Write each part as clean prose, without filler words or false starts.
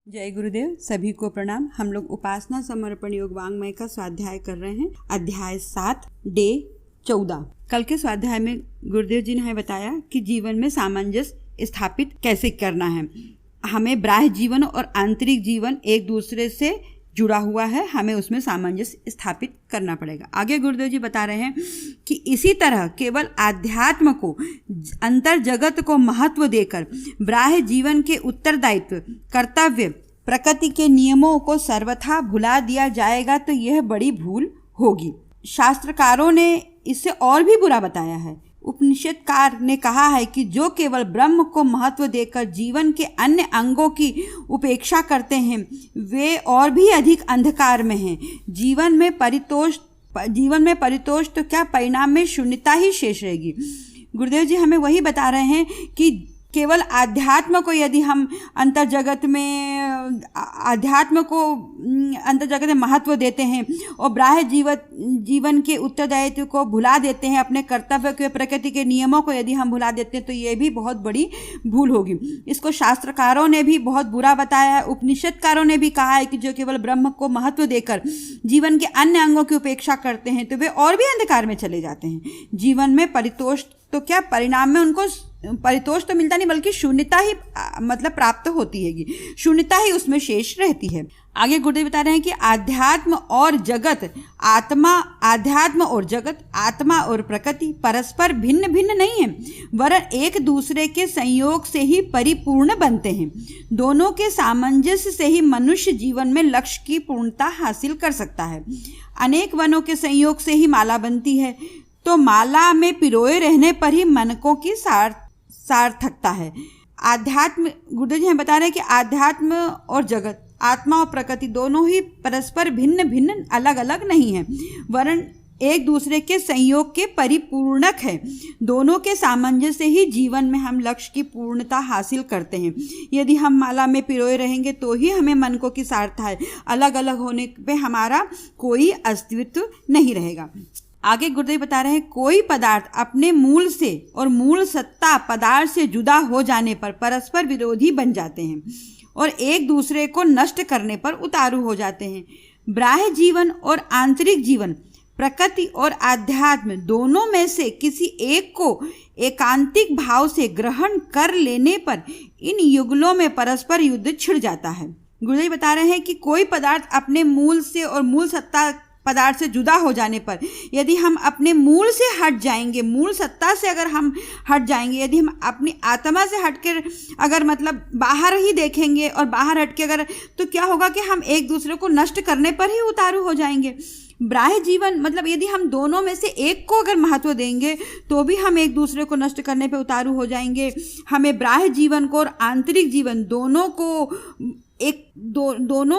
जय गुरुदेव। सभी को प्रणाम। हम लोग उपासना समर्पण योग वांग्मय का स्वाध्याय कर रहे हैं। अध्याय 7 डे 14। कल के स्वाध्याय में गुरुदेव जी ने हमें बताया कि जीवन में सामंजस्य स्थापित कैसे करना है। हमें बाह्य जीवन और आंतरिक जीवन एक दूसरे से जुड़ा हुआ है, हमें उसमें सामंजस्य स्थापित करना पड़ेगा। आगे गुरुदेव जी बता रहे हैं कि इसी तरह केवल आध्यात्म को, अंतर जगत को महत्व देकर बाह्य जीवन के उत्तरदायित्व, कर्तव्य, प्रकृति के नियमों को सर्वथा भुला दिया जाएगा तो यह बड़ी भूल होगी। शास्त्रकारों ने इससे और भी बुरा बताया है। उपनिषदकार ने कहा है कि जो केवल ब्रह्म को महत्व देकर जीवन के अन्य अंगों की उपेक्षा करते हैं वे और भी अधिक अंधकार में हैं। जीवन में परितोष तो क्या, परिणाम में शून्यता ही शेष रहेगी। गुरुदेव जी हमें वही बता रहे हैं कि केवल आध्यात्म को यदि हम अंतर जगत में महत्व देते हैं और बाह्य जीवन के उत्तरदायित्व को भुला देते हैं, अपने कर्तव्य के, प्रकृति के नियमों को यदि हम भुला देते हैं तो ये भी बहुत बड़ी भूल होगी। इसको शास्त्रकारों ने भी बहुत बुरा बताया है। उपनिषदकारों ने भी कहा है कि जो केवल ब्रह्म को महत्व देकर जीवन के अन्य अंगों की उपेक्षा करते हैं तो वे और भी अंधकार में चले जाते हैं। जीवन में परितोष तो क्या, परिणाम में उनको परितोष तो मिलता नहीं बल्कि शून्यता ही प्राप्त होती है, शून्यता ही उसमें शेष रहती है। आगे गुरुदेव बता रहे हैं कि आध्यात्म और जगत, आत्मा और प्रकृति परस्पर भिन्न भिन्न नहीं है, वरन एक दूसरे के संयोग से ही परिपूर्ण बनते हैं। दोनों के सामंजस्य से ही मनुष्य जीवन में लक्ष्य की पूर्णता हासिल कर सकता है। अनेक वनों के संयोग से ही माला बनती है, तो माला में पिरोए रहने पर ही मनकों की सार्थकता है। आध्यात्म, गुरुदेव जी हमें बता रहे हैं कि आध्यात्म और जगत, आत्मा और प्रकृति दोनों ही परस्पर भिन्न भिन्न, अलग अलग नहीं है, वरन एक दूसरे के संयोग के परिपूर्णक है। दोनों के सामंजस्य से ही जीवन में हम लक्ष्य की पूर्णता हासिल करते हैं। यदि हम माला में पिरोए रहेंगे तो ही हमें मनकों की सार्थता है, अलग अलग होने पे हमारा कोई अस्तित्व नहीं रहेगा। आगे गुरुदेव बता रहे हैं, कोई पदार्थ अपने मूल से और मूल सत्ता पदार्थ से जुदा हो जाने पर परस्पर विरोधी बन जाते हैं और एक दूसरे को नष्ट करने पर उतारू हो जाते हैं। बाह्य जीवन और आंतरिक जीवन, प्रकृति और आध्यात्म दोनों में से किसी एक को एकांतिक भाव से ग्रहण कर लेने पर इन युगलों में परस्पर युद्ध छिड़ जाता है। गुरुदेव बता रहे हैं कि कोई पदार्थ अपने मूल से और मूल सत्ता पदार्थ से जुदा हो जाने पर, यदि हम अपने मूल से हट जाएंगे, मूल सत्ता से अगर हम हट जाएंगे, यदि हम अपनी आत्मा से हटकर अगर बाहर ही देखेंगे और बाहर हट के अगर, तो क्या होगा कि हम एक दूसरे को नष्ट करने पर ही उतारू हो जाएंगे। बाह्य जीवन यदि हम दोनों में से एक को अगर महत्व देंगे तो भी हम एक दूसरे को नष्ट करने पर उतारू हो जाएंगे। हमें बाह्य जीवन को और आंतरिक जीवन दोनों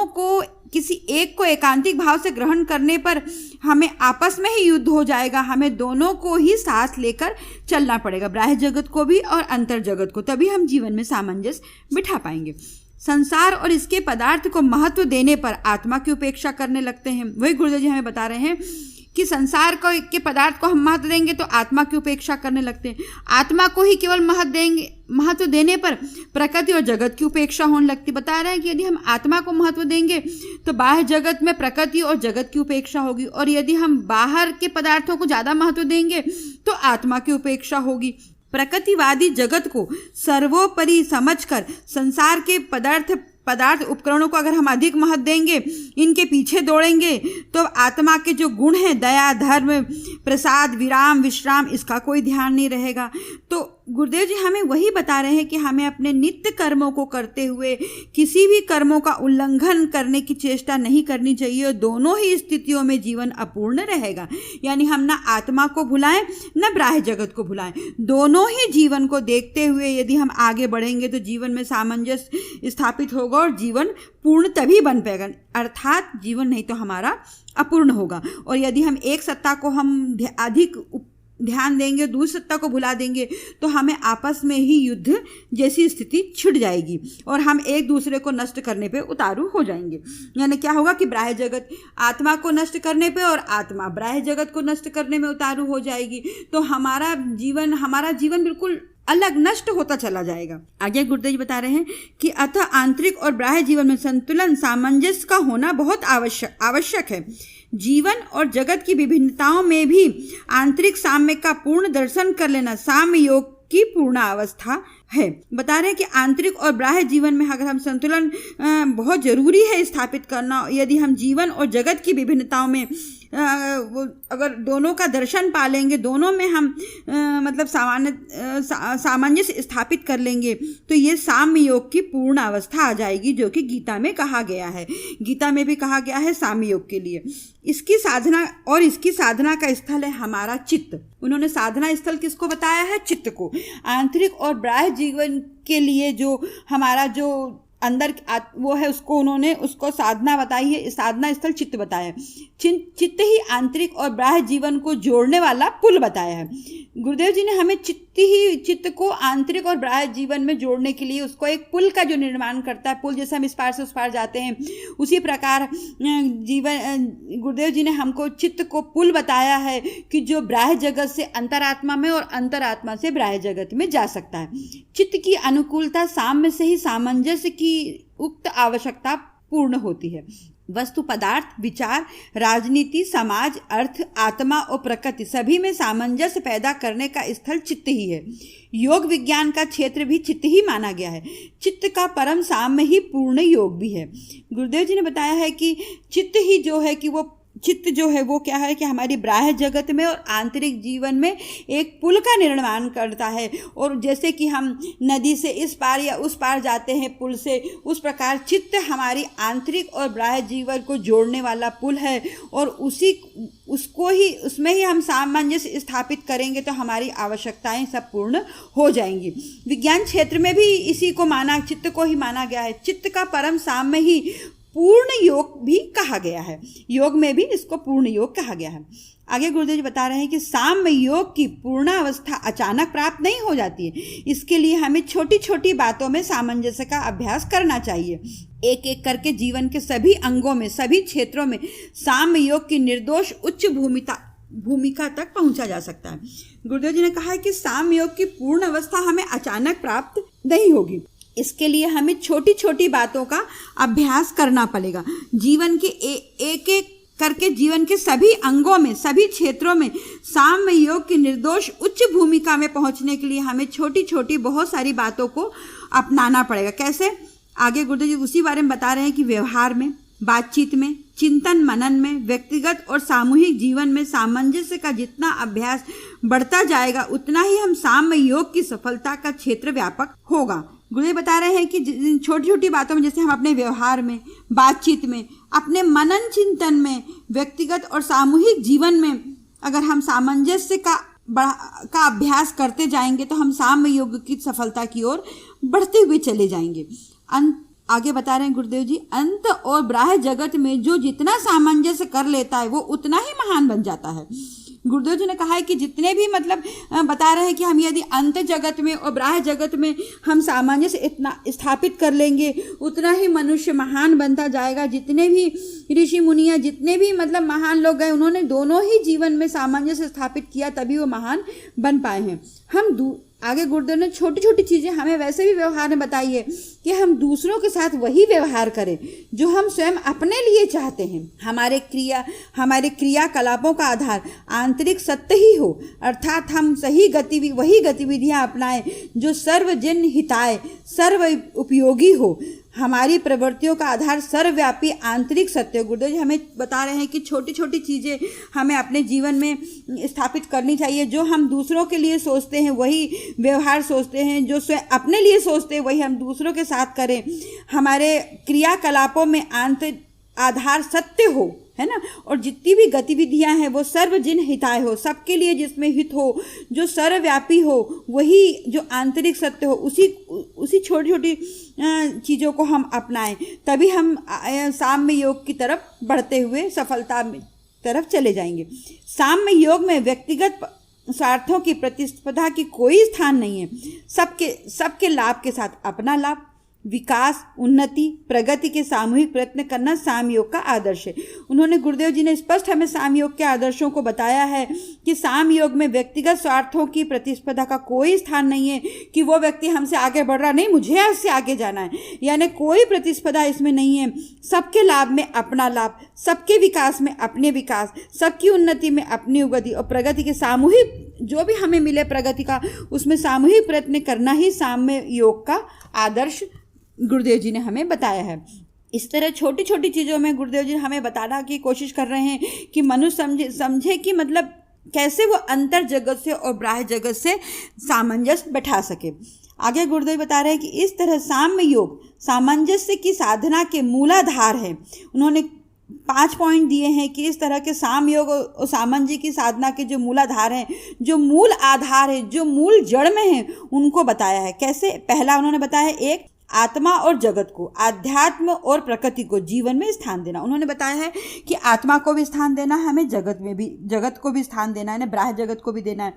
को किसी एक को एकांतिक भाव से ग्रहण करने पर हमें आपस में ही युद्ध हो जाएगा। हमें दोनों को ही साथ लेकर चलना पड़ेगा, बाह्य जगत को भी और अंतर जगत को, तभी हम जीवन में सामंजस्य बिठा पाएंगे। संसार और इसके पदार्थ को महत्व देने पर आत्मा की उपेक्षा करने लगते हैं। वही गुरुदेव जी हमें बता रहे हैं कि संसार के पदार्थ को हम महत्व देंगे तो आत्मा की उपेक्षा करने लगते हैं। आत्मा को ही केवल महत्व देने पर प्रकृति और जगत की उपेक्षा होने लगती। बता रहे हैं कि यदि हम आत्मा को महत्व देंगे तो बाह्य जगत में प्रकृति और जगत की उपेक्षा होगी, और यदि हम बाहर के पदार्थों को ज़्यादा महत्व देंगे तो आत्मा की उपेक्षा होगी। प्रकृतिवादी जगत को सर्वोपरि समझकर संसार के पदार्थ उपकरणों को अगर हम अधिक महत्व देंगे, इनके पीछे दौड़ेंगे, तो आत्मा के जो गुण हैं, दया, धर्म, प्रसाद, विराम, विश्राम, इसका कोई ध्यान नहीं रहेगा। तो गुरुदेव जी हमें वही बता रहे हैं कि हमें अपने नित्य कर्मों को करते हुए किसी भी कर्मों का उल्लंघन करने की चेष्टा नहीं करनी चाहिए। दोनों ही स्थितियों में जीवन अपूर्ण रहेगा। यानी हम ना आत्मा को भुलाएं न बाह्य जगत को भुलाएं, दोनों ही जीवन को देखते हुए यदि हम आगे बढ़ेंगे तो जीवन में सामंजस्य स्थापित होगा और जीवन पूर्ण तभी बन पाएगा, अर्थात जीवन नहीं तो हमारा अपूर्ण होगा। और यदि हम एक सत्ता को हम अधिक ध्यान देंगे, दूसरी सत्ता को भुला देंगे तो हमें आपस में ही युद्ध जैसी स्थिति छिड़ जाएगी और हम एक दूसरे को नष्ट करने पे उतारू हो जाएंगे। यानी क्या होगा कि बाह्य जगत आत्मा को नष्ट करने पे और आत्मा बाह्य जगत को नष्ट करने में उतारू हो जाएगी। तो हमारा जीवन बिल्कुल अलग नष्ट होता चला जाएगा। आगे गुरुदेव जी बता रहे हैं कि अतः आंतरिक और बाह्य जीवन में संतुलन सामंजस्य का होना बहुत आवश्यक है। जीवन और जगत की विभिन्नताओं में भी आंतरिक साम्य का पूर्ण दर्शन कर लेना साम्य योग की पूर्ण अवस्था है। बता रहे हैं कि आंतरिक और बाह्य जीवन में अगर हम संतुलन बहुत जरूरी है स्थापित करना। यदि हम जीवन और जगत की विभिन्नताओं में अगर दोनों का दर्शन पा लेंगे, दोनों में हम मतलब सामंजस्य स्थापित कर लेंगे, तो ये साम्य योग की पूर्ण अवस्था आ जाएगी, जो कि गीता में कहा गया है। गीता में भी कहा गया है साम्य योग के लिए। इसकी साधना का स्थल है हमारा चित्त। उन्होंने साधना स्थल किसको बताया है? चित्त को। आंतरिक और बाह्य जीवन के लिए जो हमारा जो अंदर वो है, उसको साधना बताई है। साधना स्थल चित्त बताया है। चित्त ही आंतरिक और बाह्य जीवन को जोड़ने वाला पुल बताया है। गुरुदेव जी ने हमें चित्त को आंतरिक और बाह्य जीवन में जोड़ने के लिए उसको एक पुल का जो निर्माण करता है, पुल जैसे हम इस पार से उस पार जाते हैं, उसी प्रकार गुरुदेव जी ने हमको चित्त को पुल बताया है कि जो बाह्य जगत से अंतरात्मा में और अंतरात्मा से बाह्य जगत में जा सकता है। चित्त की अनुकूलता साम्य से ही सामंजस्य की उक्त आवश्यकता पूर्ण होती है। वस्तु, पदार्थ, विचार, राजनीति, समाज, अर्थ, आत्मा और प्रकृति सभी में सामंजस्य पैदा करने का स्थल चित्त ही है। योग विज्ञान का क्षेत्र भी चित्त ही माना गया है। चित्त का परम साम्य ही पूर्ण योग भी है। गुरुदेव जी ने बताया है कि चित्त ही जो है कि चित्त जो है वो क्या है कि हमारी बाह्य जगत में और आंतरिक जीवन में एक पुल का निर्माण करता है। और जैसे कि हम नदी से इस पार या उस पार जाते हैं पुल से, उस प्रकार चित्त हमारी आंतरिक और बाह्य जीवन को जोड़ने वाला पुल है। और उसमें ही हम सामंजस्य स्थापित करेंगे तो हमारी आवश्यकताएं सब पूर्ण हो जाएंगी। विज्ञान क्षेत्र में भी इसी को चित्त को ही माना गया है। चित्त का परम साम्य ही पूर्ण योग भी कहा गया है। योग में भी इसको पूर्ण योग कहा गया है। आगे गुरुदेव जी बता रहे हैं कि साम्य योग की पूर्ण अवस्था अचानक प्राप्त नहीं हो जाती है। इसके लिए हमें छोटी छोटी बातों में सामंजस्य का अभ्यास करना चाहिए। एक एक करके जीवन के सभी अंगों में, सभी क्षेत्रों में साम्य योग की निर्दोष उच्च भूमिका तक पहुंचा जा सकता है। गुरुदेव जी ने कहा है कि साम्य योग की पूर्ण अवस्था हमें अचानक प्राप्त नहीं होगी। इसके लिए हमें छोटी छोटी बातों का अभ्यास करना पड़ेगा। जीवन के एक एक करके जीवन के सभी अंगों में, सभी क्षेत्रों में साम्य योग की निर्दोष उच्च भूमिका में पहुंचने के लिए हमें छोटी छोटी बहुत सारी बातों को अपनाना पड़ेगा। कैसे? आगे गुरुदेव जी उसी बारे में बता रहे हैं कि व्यवहार में, बातचीत में, चिंतन मनन में, व्यक्तिगत और सामूहिक जीवन में सामंजस्य का जितना अभ्यास बढ़ता जाएगा, उतना ही हम साम्य योग की सफलता का क्षेत्र व्यापक होगा। गुरुदेव बता रहे हैं कि छोटी छोटी बातों में, जैसे हम अपने व्यवहार में, बातचीत में, अपने मनन चिंतन में, व्यक्तिगत और सामूहिक जीवन में अगर हम सामंजस्य का अभ्यास करते जाएंगे तो हम साम्य योग की सफलता की ओर बढ़ते हुए चले जाएंगे। आगे बता रहे हैं गुरुदेव जी, अंत और बाह्य जगत में जो जितना सामंजस्य कर लेता है वो उतना ही महान बन जाता है। गुरुदेव जी ने कहा है कि जितने भी बता रहे हैं कि हम यदि अंत जगत में और बाह्य जगत में हम सामंजस्य इतना स्थापित कर लेंगे, उतना ही मनुष्य महान बनता जाएगा। जितने भी ऋषि मुनियाँ, जितने भी महान लोग गए, उन्होंने दोनों ही जीवन में सामंजस्य स्थापित किया, तभी वो महान बन पाए हैं। आगे गुरुदेव ने छोटी छोटी चीज़ें हमें वैसे भी व्यवहार में बताई है कि हम दूसरों के साथ वही व्यवहार करें जो हम स्वयं अपने लिए चाहते हैं। हमारे क्रियाकलापों का आधार आंतरिक सत्य ही हो, अर्थात हम वही गतिविधियां अपनाएं जो सर्वजन हिताय, सर्व उपयोगी हो। हमारी प्रवृत्तियों का आधार सर्वव्यापी आंतरिक सत्य। गुरुदेव जी हमें बता रहे हैं कि छोटी छोटी चीज़ें हमें अपने जीवन में स्थापित करनी चाहिए। जो हम दूसरों के लिए सोचते हैं वही व्यवहार सोचते हैं, जो स्वयं अपने लिए सोचते हैं वही हम दूसरों के साथ करें। हमारे क्रियाकलापों में आधार सत्य हो, है ना, और जितनी भी गतिविधियां हैं वो सर्वजन हिताय हो, सबके लिए जिसमें हित हो, जो सर्वव्यापी हो, वही जो आंतरिक सत्य हो, उसी छोटी छोटी चीज़ों को हम अपनाएं, तभी हम साम्य योग की तरफ बढ़ते हुए सफलता तरफ चले जाएंगे। साम्य योग में व्यक्तिगत स्वार्थों की प्रतिस्पर्धा की कोई स्थान नहीं है। सबके लाभ के साथ अपना लाभ, विकास, उन्नति, प्रगति के सामूहिक प्रयत्न करना सामयोग का आदर्श है। उन्होंने गुरुदेव जी ने स्पष्ट हमें सामयोग के आदर्शों को बताया है कि सामयोग में व्यक्तिगत स्वार्थों की प्रतिस्पर्धा का कोई स्थान नहीं है कि वो व्यक्ति हमसे आगे बढ़ रहा, नहीं मुझे इससे आगे जाना है, यानी कोई प्रतिस्पर्धा इसमें नहीं है। सबके लाभ में अपना लाभ, सबके विकास में अपने विकास, सबकी उन्नति में अपनी उन्नति और प्रगति के सामूहिक जो भी हमें मिले प्रगति का, उसमें सामूहिक प्रयत्न करना ही साम्य योग का आदर्श गुरुदेव जी ने हमें बताया है। इस तरह छोटी छोटी चीज़ों में गुरुदेव जी हमें बताना की कोशिश कर रहे हैं कि मनुष्य समझे कि मतलब कैसे वो अंतर जगत से और बाह्य जगत से सामंजस्य बैठा सके। आगे गुरुदेव बता रहे हैं कि इस तरह साम्य योग सामंजस्य की साधना के मूलाधार है। उन्होंने 5 पॉइंट दिए हैं कि इस तरह के साम योग और सामंजस्य की साधना के जो मूलाधार हैं, जो मूल आधार है, जो मूल जड़ में है, उनको बताया है। कैसे? पहला उन्होंने बताया है, एक आत्मा और जगत को, आध्यात्म और प्रकृति को जीवन में स्थान देना। उन्होंने बताया है कि आत्मा को भी स्थान देना है, हमें जगत को भी स्थान देना है, बाह्य जगत को भी देना है,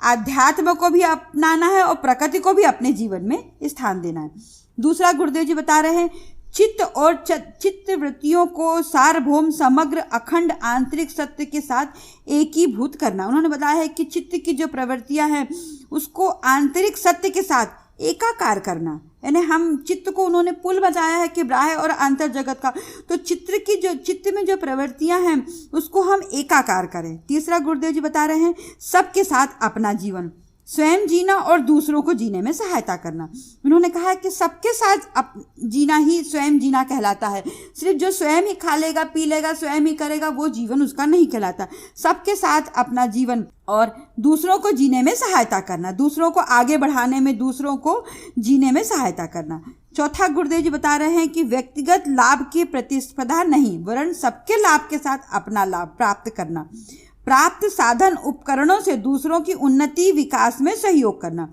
आध्यात्म को भी अपनाना है और प्रकृति को भी अपने जीवन में स्थान देना है। दूसरा गुरुदेव जी बता रहे हैं, चित्त और चित्त वृत्तियों को सार्वभौम समग्र अखंड आंतरिक सत्य के साथ एकीभूत करना। उन्होंने बताया है कि चित्त की जो प्रवृत्तियां हैं उसको आंतरिक सत्य के साथ एकाकार करना, यानी हम चित्त को उन्होंने पुल बताया है कि बाह्य और अंतर जगत का, तो चित्त में जो प्रवृत्तियां हैं उसको हम एकाकार करें। तीसरा गुरुदेव जी बता रहे हैं, सबके साथ अपना जीवन, स्वयं जीना और दूसरों को जीने में सहायता करना। उन्होंने कहा है कि सबके साथ जीना ही स्वयं जीना कहलाता है। सिर्फ जो स्वयं ही खा लेगा, पी लेगा, स्वयं ही करेगा, वो जीवन उसका नहीं कहलाता। सबके साथ अपना जीवन और दूसरों को जीने में सहायता करना, दूसरों को आगे बढ़ाने में, दूसरों को जीने में सहायता करना। चौथा गुरुदेव जी बता रहे हैं कि व्यक्तिगत लाभ की प्रतिस्पर्धा नहीं, वरन सबके लाभ के साथ अपना लाभ प्राप्त करना, प्राप्त साधन उपकरणों से दूसरों की उन्नति विकास में सहयोग करना।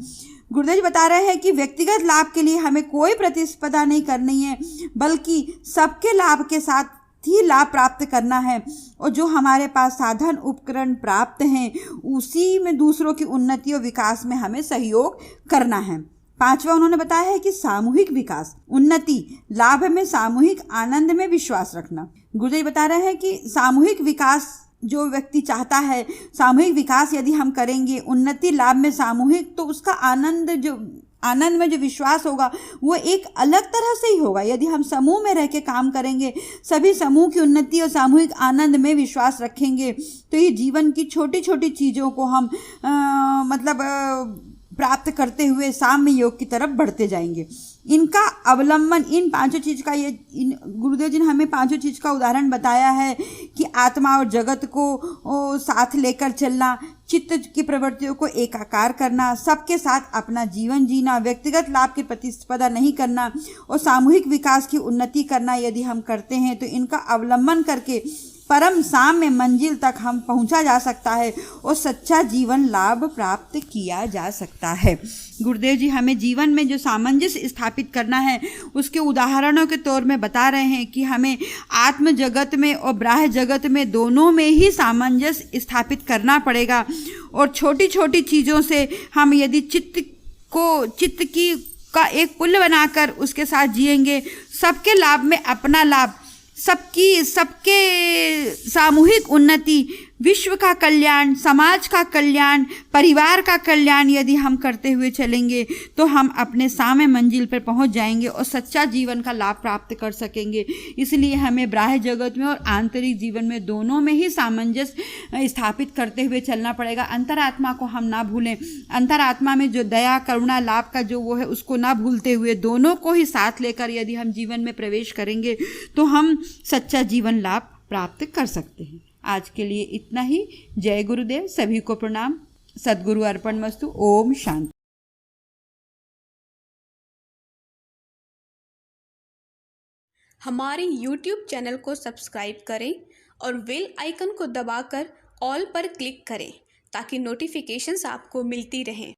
गुरुदेव जी बता रहे हैं कि व्यक्तिगत लाभ के लिए हमें कोई प्रतिस्पर्धा नहीं करनी है, बल्कि सबके लाभ के साथ ही लाभ प्राप्त करना है, और जो हमारे पास साधन उपकरण प्राप्त हैं उसी में दूसरों की उन्नति और विकास में हमें सहयोग करना है। पांचवा उन्होंने बताया है कि सामूहिक विकास, उन्नति, लाभ में सामूहिक आनंद में विश्वास रखना। गुरुदेव जी बता रहे हैं कि सामूहिक विकास जो व्यक्ति चाहता है, सामूहिक विकास यदि हम करेंगे, उन्नति लाभ में सामूहिक, तो उसका आनंद में जो विश्वास होगा वो एक अलग तरह से ही होगा। यदि हम समूह में रह के काम करेंगे, सभी समूह की उन्नति और सामूहिक आनंद में विश्वास रखेंगे, तो ये जीवन की छोटी छोटी चीज़ों को हम प्राप्त करते हुए साम्य योग की तरफ बढ़ते जाएंगे। इनका अवलंबन, इन पांचों चीज़ का, ये गुरुदेव जी ने हमें पांचों चीज़ का उदाहरण बताया है कि आत्मा और जगत को साथ लेकर चलना, चित्त की प्रवृत्तियों को एकाकार करना, सबके साथ अपना जीवन जीना, व्यक्तिगत लाभ की प्रतिस्पर्धा नहीं करना और सामूहिक विकास की उन्नति करना यदि हम करते हैं तो इनका अवलंबन करके परम साम्य मंजिल तक हम पहुंचा जा सकता है और सच्चा जीवन लाभ प्राप्त किया जा सकता है। गुरुदेव जी हमें जीवन में जो सामंजस्य स्थापित करना है उसके उदाहरणों के तौर में बता रहे हैं कि हमें आत्म जगत में और बाह्य जगत में दोनों में ही सामंजस्य स्थापित करना पड़ेगा, और छोटी छोटी चीज़ों से हम यदि चित्त का एक पुल बनाकर उसके साथ जिएंगे, सबके लाभ में अपना लाभ, सबके सामूहिक उन्नति, विश्व का कल्याण, समाज का कल्याण, परिवार का कल्याण यदि हम करते हुए चलेंगे तो हम अपने साम्य मंजिल पर पहुंच जाएंगे और सच्चा जीवन का लाभ प्राप्त कर सकेंगे। इसलिए हमें बाह्य जगत में और आंतरिक जीवन में दोनों में ही सामंजस्य स्थापित करते हुए चलना पड़ेगा। अंतरात्मा को हम ना भूलें, अंतरात्मा में जो दया, करुणा, लाभ का जो वो है उसको ना भूलते हुए दोनों को ही साथ लेकर यदि हम जीवन में प्रवेश करेंगे तो हम सच्चा जीवन लाभ प्राप्त कर सकते हैं। आज के लिए इतना ही। जय गुरुदेव, सभी को प्रणाम। सद्गुरु अर्पणमस्तु। ओम शांति। हमारे YouTube चैनल को सब्सक्राइब करें और बेल आइकन को दबाकर ऑल पर क्लिक करें ताकि नोटिफिकेशंस आपको मिलती रहें।